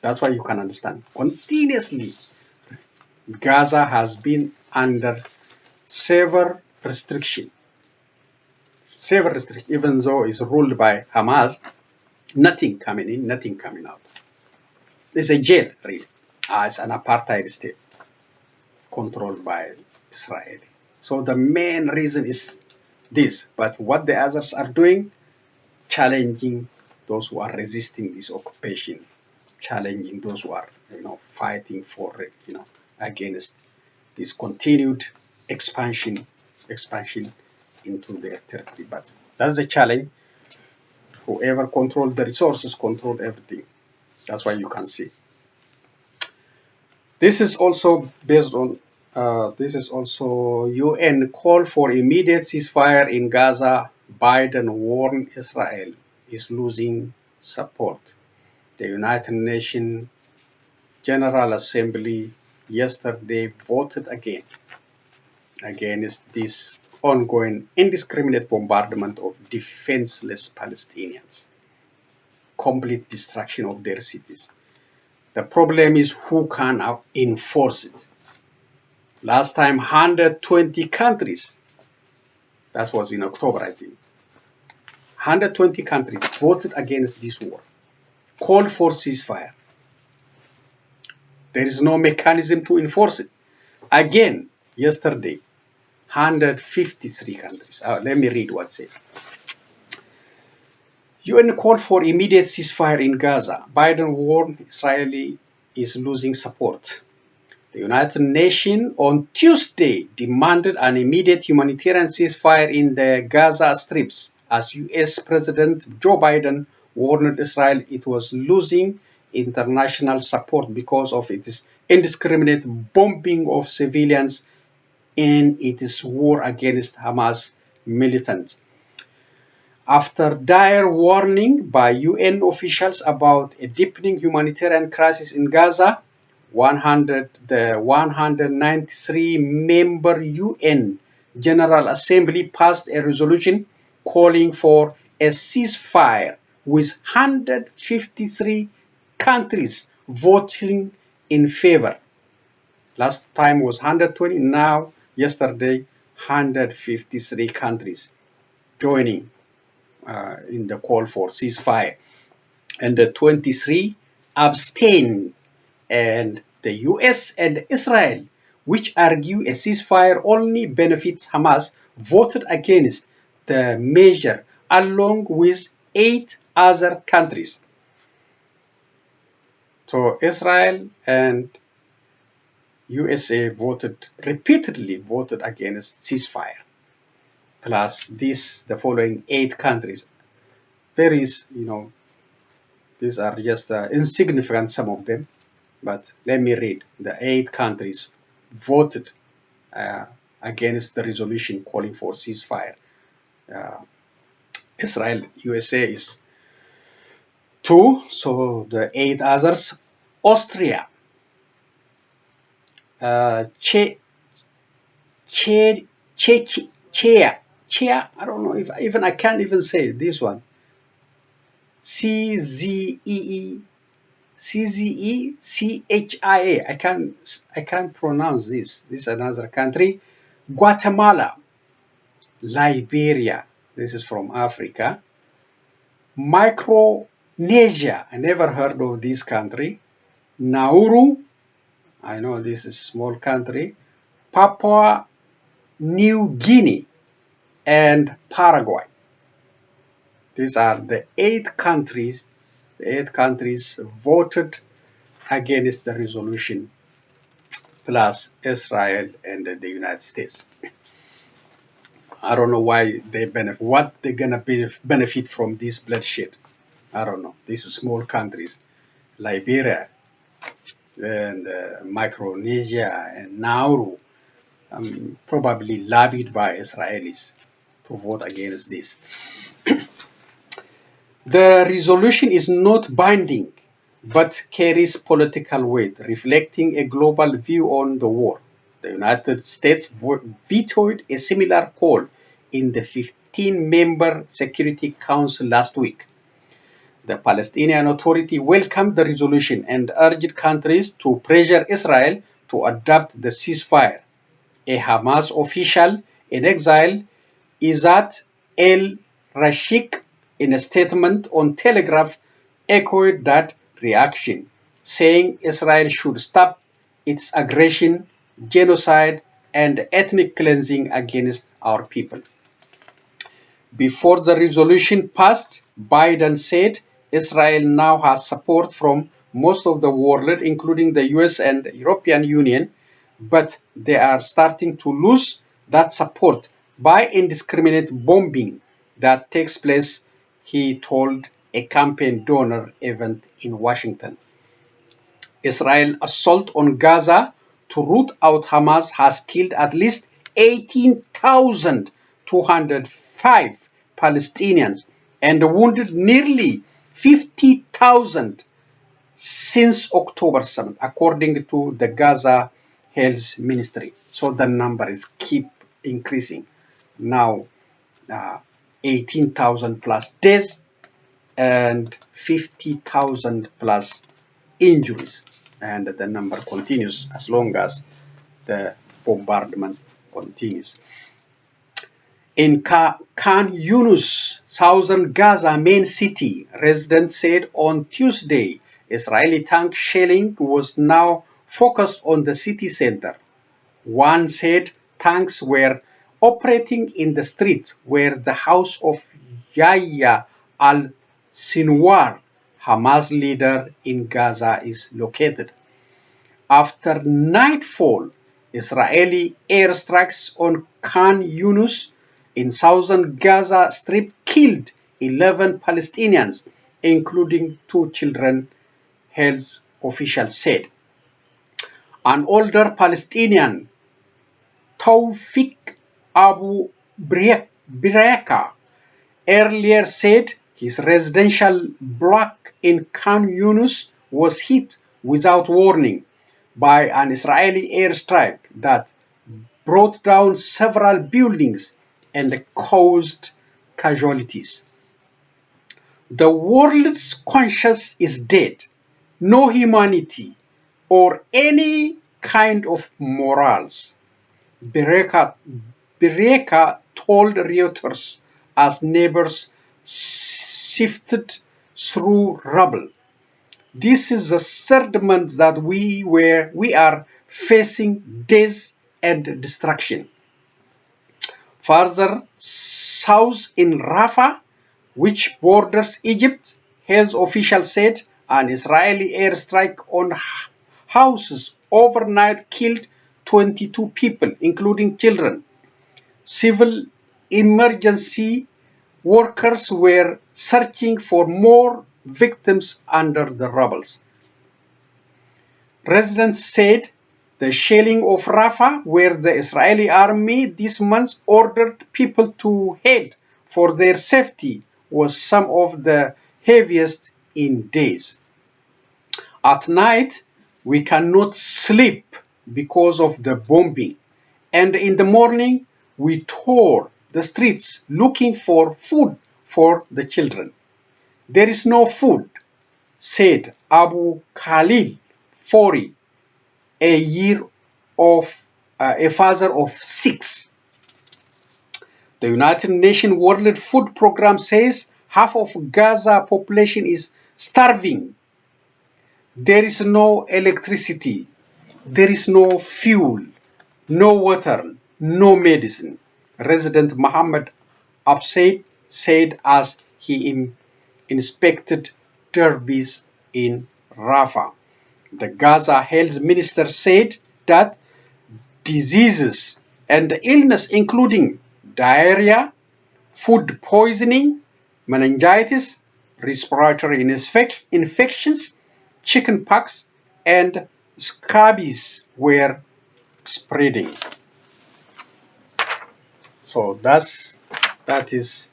That's why you can understand. Continuously, Gaza has been under severe restriction. Even though it's ruled by Hamas, nothing coming in, nothing coming out. It's a jail, really. It's an apartheid state controlled by Israel. So the main reason is this. But what the others are doing, challenging those who are resisting this occupation, challenging those who are, fighting for, against this continued expansion into their territory. But that's the challenge. Whoever controls the resources control everything. That's why you can see. This is also based on, UN call for immediate ceasefire in Gaza. Biden warned Israel is losing support. The United Nations General Assembly yesterday voted against this ongoing indiscriminate bombardment of defenseless Palestinians, complete destruction of their cities. The problem is who can enforce it. Last time, 120 countries, that was in October, I think, 120 countries voted against this war, called for ceasefire. There is no mechanism to enforce it. Again, yesterday, 153 countries. Let me read what it says. UN called for immediate ceasefire in Gaza. Biden warned Israel is losing support. The United Nations on Tuesday demanded an immediate humanitarian ceasefire in the Gaza strips as US President Joe Biden warned Israel it was losing international support because of its indiscriminate bombing of civilians in its war against Hamas militants. After dire warning by UN officials about a deepening humanitarian crisis in Gaza, the 193-member UN General Assembly passed a resolution calling for a ceasefire with 153 countries voting in favor. Last time was 120, now yesterday 153 countries joining in the call for ceasefire. And the 23 abstained, and the US and Israel, which argue a ceasefire only benefits Hamas, voted against the measure along with 8 other countries. So Israel and USA repeatedly voted against ceasefire. Plus the following 8 countries. These are just insignificant, some of them. But let me read. The 8 countries voted against the resolution calling for ceasefire. Israel, USA is 2, so the 8 others: Austria, Czechia, I don't know if even I can't even say this one. CZECHIA. I can't pronounce this. This is another country. Guatemala, Liberia. This is from Africa. Micronesia. I never heard of this country. Nauru. I know this is a small country. Papua New Guinea and Paraguay. These are the 8 countries. The 8 countries voted against the resolution, plus Israel and the United States. I don't know why they benefit. What they're gonna benefit from this bloodshed? I don't know. These small countries, Liberia and Micronesia and Nauru, probably lobbied by Israelis to vote against this. The resolution is not binding, but carries political weight, reflecting a global view on the war. The United States vetoed a similar call in the 15-member Security Council last week. The Palestinian Authority welcomed the resolution and urged countries to pressure Israel to adopt the ceasefire. A Hamas official in exile, Izzat el-Rashik, in a statement on Telegraph, echoed that reaction, saying Israel should stop its aggression, genocide, and ethnic cleansing against our people. Before the resolution passed, Biden said Israel now has support from most of the world, including the US and the European Union, but they are starting to lose that support by indiscriminate bombing that takes place, he told a campaign donor event in Washington. Israel's assault on Gaza to root out Hamas has killed at least 18,205 Palestinians and wounded nearly 50,000 since October 7th, according to the Gaza Health Ministry. So the number is keep increasing. Now 18,000 plus deaths and 50,000 plus injuries, and the number continues as long as the bombardment continues. In Khan Yunus, southern Gaza main city, residents said on Tuesday Israeli tank shelling was now focused on the city center. One said tanks were operating in the street where the house of Yahya al-Sinwar, Hamas leader in Gaza, is located. After nightfall, Israeli airstrikes on Khan Yunus in southern Gaza Strip killed 11 Palestinians, including 2 children, health officials said. An older Palestinian, Tawfiq Abu Breka, earlier said his residential block in Khan Yunus was hit without warning by an Israeli airstrike that brought down several buildings and caused casualties. The world's conscience is dead. No humanity or any kind of morals. Bereka told Reuters as neighbors sifted through rubble. This is the third month that we are facing death and destruction. Further south in Rafah, which borders Egypt, health officials said an Israeli airstrike on houses overnight killed 22 people, including children. Civil emergency workers were searching for more victims under the rubble. Residents said the shelling of Rafah, where the Israeli army this month ordered people to head for their safety, was some of the heaviest in days. At night, we cannot sleep because of the bombing, and in the morning, we tore the streets looking for food for the children. There is no food, said Abu Khalil Fori, a father of 6. The United Nations World Food Program says half of Gaza population is starving. There is no electricity, there is no fuel, no water, no medicine. Resident Mohammed Absaid said as he inspected derbies in Rafah. The Gaza health minister said that diseases and illness including diarrhea, food poisoning, meningitis, respiratory infections, chickenpox, and scabies were spreading. So that is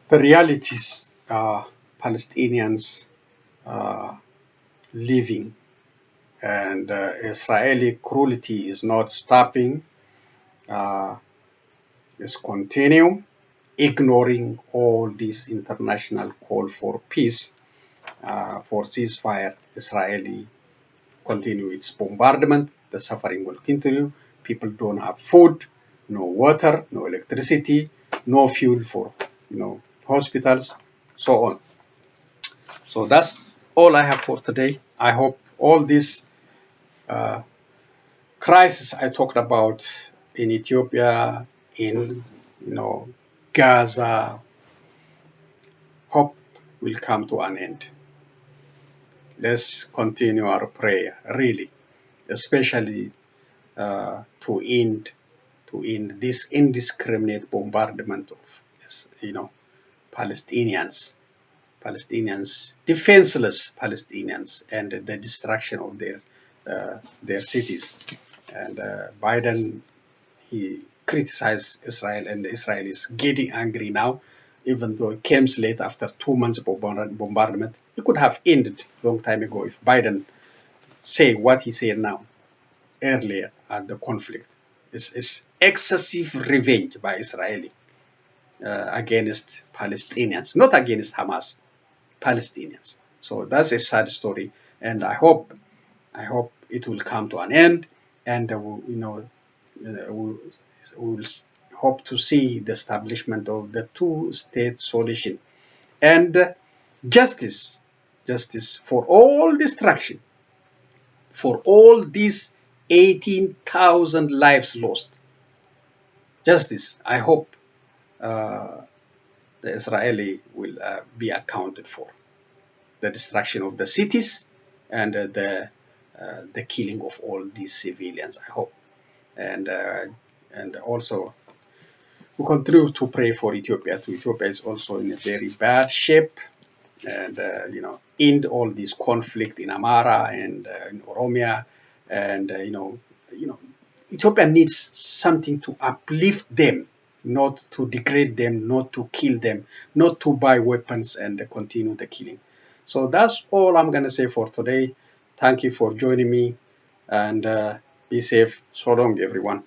the realities Palestinians living, and Israeli cruelty is not stopping. It's continue ignoring all this international call for peace, for ceasefire. Israeli continue its bombardment. The suffering will continue. People don't have food, no water, no electricity, no fuel for hospitals, so on. So that's all I have for today. I hope all this crisis I talked about in Ethiopia, in Gaza, hope will come to an end. Let's continue our prayer, really, especially to end this indiscriminate bombardment of Palestinians, defenseless Palestinians, and the destruction of their cities. And Biden, he criticized Israel, and Israel is getting angry now, even though it came late after 2 months of bombardment. It could have ended a long time ago if Biden say what he said now, earlier at the conflict. It's excessive revenge by Israeli against Palestinians, not against Hamas, Palestinians. So that's a sad story, and I hope it will come to an end, and we'll hope to see the establishment of the two-state solution and justice for all destruction, for all these 18,000 lives lost. Justice. I hope the Israeli will be accounted for. The destruction of the cities and the killing of all these civilians, I hope. And also we continue to pray for Ethiopia. Ethiopia is also in a very bad shape, and end all this conflict in Amara and in Oromia, and Ethiopia needs something to uplift them, not to degrade them, not to kill them, not to buy weapons and continue the killing. So that's all I'm going to say for today. Thank you for joining me, and be safe. So long, everyone.